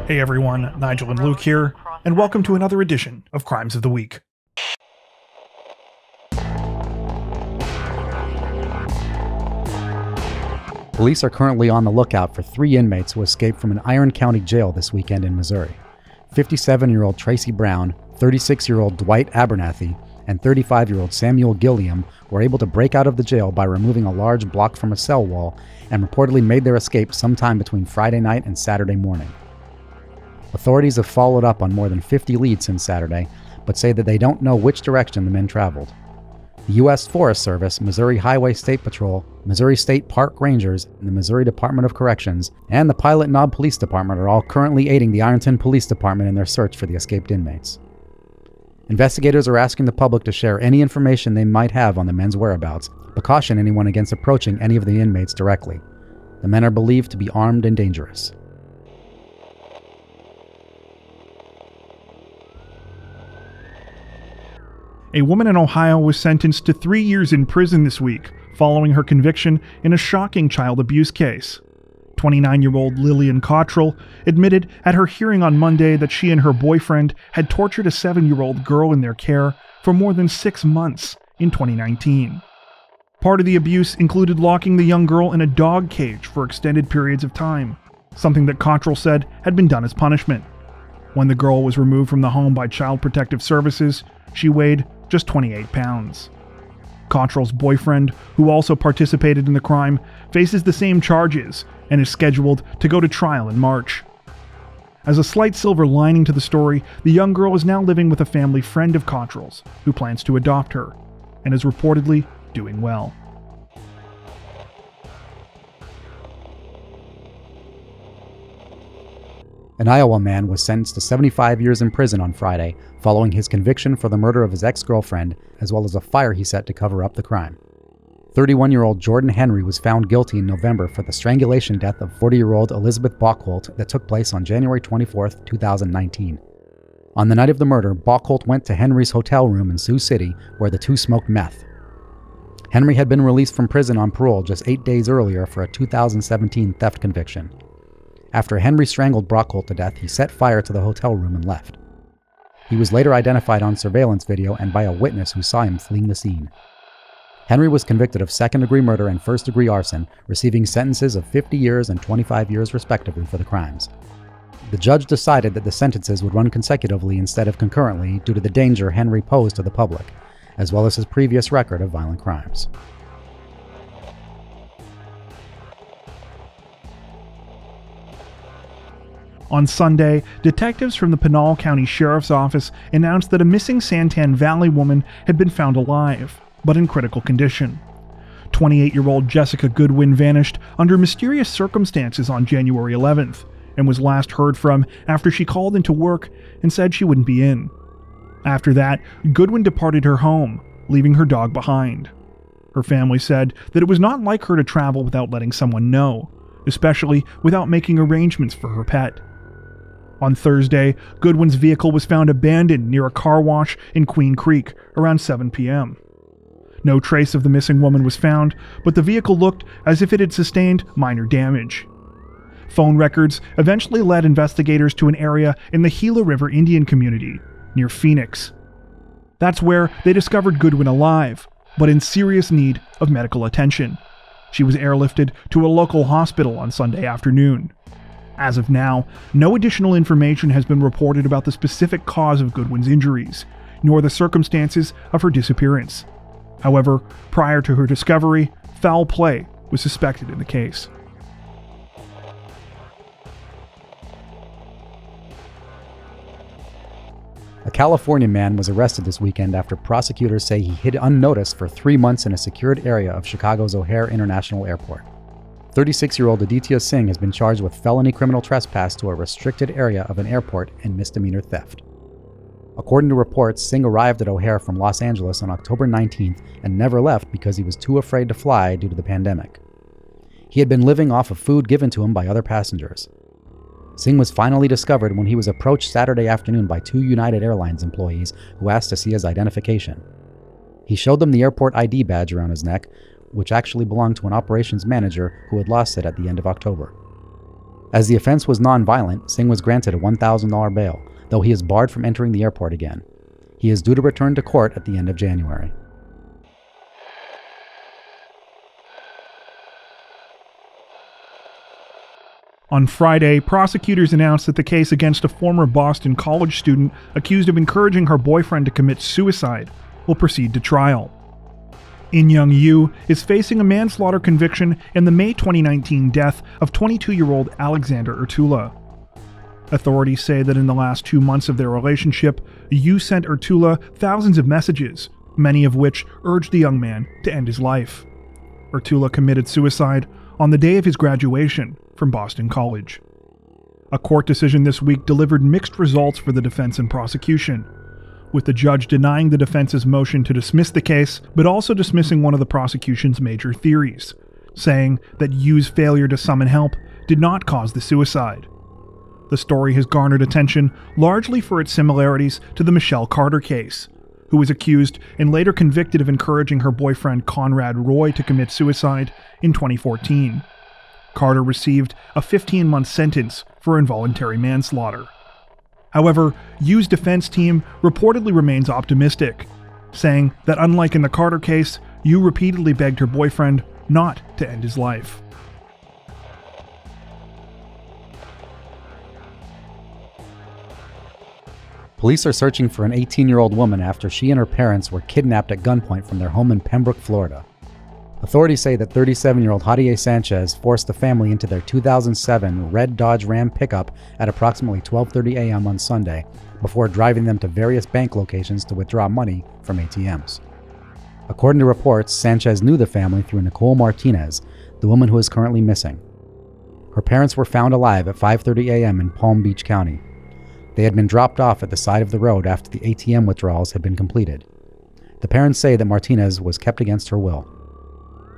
Hey everyone, Nigel and Luke here, and welcome to another edition of Crimes of the Week. Police are currently on the lookout for 3 inmates who escaped from an Iron County jail this weekend in Missouri. 57-year-old Tracy Brown, 36-year-old Dwight Abernathy, and 35-year-old Samuel Gilliam were able to break out of the jail by removing a large block from a cell wall and reportedly made their escape sometime between Friday night and Saturday morning. Authorities have followed up on more than 50 leads since Saturday, but say that they don't know which direction the men traveled. The U.S. Forest Service, Missouri Highway State Patrol, Missouri State Park Rangers, and the Missouri Department of Corrections, and the Pilot Knob Police Department are all currently aiding the Ironton Police Department in their search for the escaped inmates. Investigators are asking the public to share any information they might have on the men's whereabouts, but caution anyone against approaching any of the inmates directly. The men are believed to be armed and dangerous. A woman in Ohio was sentenced to 3 years in prison this week, following her conviction in a shocking child abuse case. 29-year-old Lillian Cottrell admitted at her hearing on Monday that she and her boyfriend had tortured a 7-year-old girl in their care for more than 6 months in 2019. Part of the abuse included locking the young girl in a dog cage for extended periods of time, something that Cottrell said had been done as punishment. When the girl was removed from the home by Child Protective Services, she weighed just 28 pounds. Cottrell's boyfriend, who also participated in the crime, faces the same charges and is scheduled to go to trial in March. As a slight silver lining to the story, the young girl is now living with a family friend of Cottrell's, who plans to adopt her, and is reportedly doing well. An Iowa man was sentenced to 75 years in prison on Friday, following his conviction for the murder of his ex-girlfriend, as well as a fire he set to cover up the crime. 31-year-old Jordan Henry was found guilty in November for the strangulation death of 40-year-old Elizabeth Bockholt that took place on January 24, 2019. On the night of the murder, Bockholt went to Henry's hotel room in Sioux City, where the two smoked meth. Henry had been released from prison on parole just 8 days earlier for a 2017 theft conviction. After Henry strangled Bockholt to death, he set fire to the hotel room and left. He was later identified on surveillance video and by a witness who saw him fleeing the scene. Henry was convicted of second-degree murder and first-degree arson, receiving sentences of 50 years and 25 years respectively for the crimes. The judge decided that the sentences would run consecutively instead of concurrently due to the danger Henry posed to the public, as well as his previous record of violent crimes. On Sunday, detectives from the Pinal County Sheriff's Office announced that a missing Santan Valley woman had been found alive, but in critical condition. 28-year-old Jessica Goodwin vanished under mysterious circumstances on January 11th, and was last heard from after she called into work and said she wouldn't be in. After that, Goodwin departed her home, leaving her dog behind. Her family said that it was not like her to travel without letting someone know, especially without making arrangements for her pet. On Thursday, Goodwin's vehicle was found abandoned near a car wash in Queen Creek around 7 p.m. No trace of the missing woman was found, but the vehicle looked as if it had sustained minor damage. Phone records eventually led investigators to an area in the Gila River Indian community, near Phoenix. That's where they discovered Goodwin alive, but in serious need of medical attention. She was airlifted to a local hospital on Sunday afternoon. As of now, no additional information has been reported about the specific cause of Goodwin's injuries, nor the circumstances of her disappearance. However, prior to her discovery, foul play was suspected in the case. A California man was arrested this weekend after prosecutors say he hid unnoticed for 3 months in a secured area of Chicago's O'Hare International Airport. 36-year-old Aditya Singh has been charged with felony criminal trespass to a restricted area of an airport and misdemeanor theft. According to reports, Singh arrived at O'Hare from Los Angeles on October 19th and never left because he was too afraid to fly due to the pandemic. He had been living off of food given to him by other passengers. Singh was finally discovered when he was approached Saturday afternoon by 2 United Airlines employees who asked to see his identification. He showed them the airport ID badge around his neck, which actually belonged to an operations manager who had lost it at the end of October. As the offense was non-violent, Singh was granted a $1,000 bail, though he is barred from entering the airport again. He is due to return to court at the end of January. On Friday, prosecutors announced that the case against a former Boston College student accused of encouraging her boyfriend to commit suicide will proceed to trial. In-young Yu is facing a manslaughter conviction in the May 2019 death of 22-year-old Alexander Ertula. Authorities say that in the last 2 months of their relationship, Yu sent Ertula thousands of messages, many of which urged the young man to end his life. Ertula committed suicide on the day of his graduation from Boston College. A court decision this week delivered mixed results for the defense and prosecution, with the judge denying the defense's motion to dismiss the case, but also dismissing one of the prosecution's major theories, saying that Yu's failure to summon help did not cause the suicide. The story has garnered attention largely for its similarities to the Michelle Carter case, who was accused and later convicted of encouraging her boyfriend Conrad Roy to commit suicide in 2014. Carter received a 15-month sentence for involuntary manslaughter. However, Yu's defense team reportedly remains optimistic, saying that unlike in the Carter case, Yu repeatedly begged her boyfriend not to end his life. Police are searching for an 18-year-old woman after she and her parents were kidnapped at gunpoint from their home in Pembroke, Florida. Authorities say that 37-year-old Jadier Sanchez forced the family into their 2007 red Dodge Ram pickup at approximately 12:30 a.m. on Sunday, before driving them to various bank locations to withdraw money from ATMs. According to reports, Sanchez knew the family through Nicole Martinez, the woman who is currently missing. Her parents were found alive at 5:30 a.m. in Palm Beach County. They had been dropped off at the side of the road after the ATM withdrawals had been completed. The parents say that Martinez was kept against her will.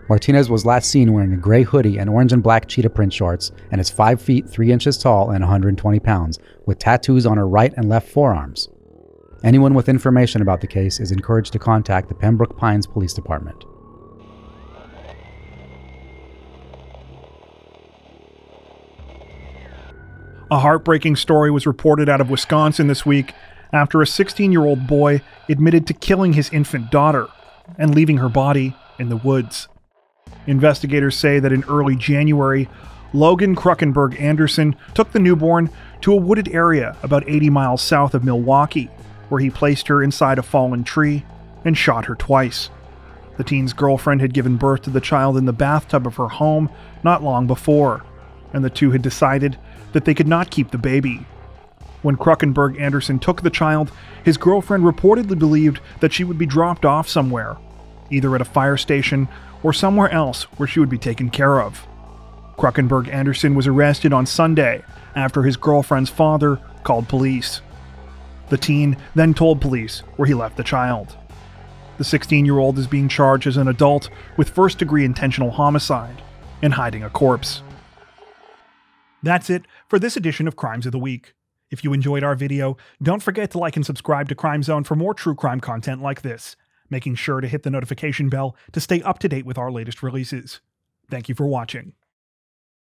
Martinez was last seen wearing a gray hoodie and orange and black cheetah print shorts, and is 5 feet 3 inches tall and 120 pounds, with tattoos on her right and left forearms. Anyone with information about the case is encouraged to contact the Pembroke Pines Police Department. A heartbreaking story was reported out of Wisconsin this week after a 16-year-old boy admitted to killing his infant daughter and leaving her body in the woods. Investigators say that in early January, Logan Kruckenberg Anderson took the newborn to a wooded area about 80 miles south of Milwaukee, where he placed her inside a fallen tree and shot her twice. The teen's girlfriend had given birth to the child in the bathtub of her home not long before, and the two had decided that they could not keep the baby. When Kruckenberg Anderson took the child, his girlfriend reportedly believed that she would be dropped off somewhere, either at a fire station or somewhere else where she would be taken care of. Kruckenberg Anderson was arrested on Sunday after his girlfriend's father called police. The teen then told police where he left the child. The 16-year-old is being charged as an adult with first-degree intentional homicide and hiding a corpse. That's it for this edition of Crimes of the Week. If you enjoyed our video, don't forget to like and subscribe to Crime Zone for more true crime content like this, making sure to hit the notification bell to stay up to date with our latest releases. Thank you for watching.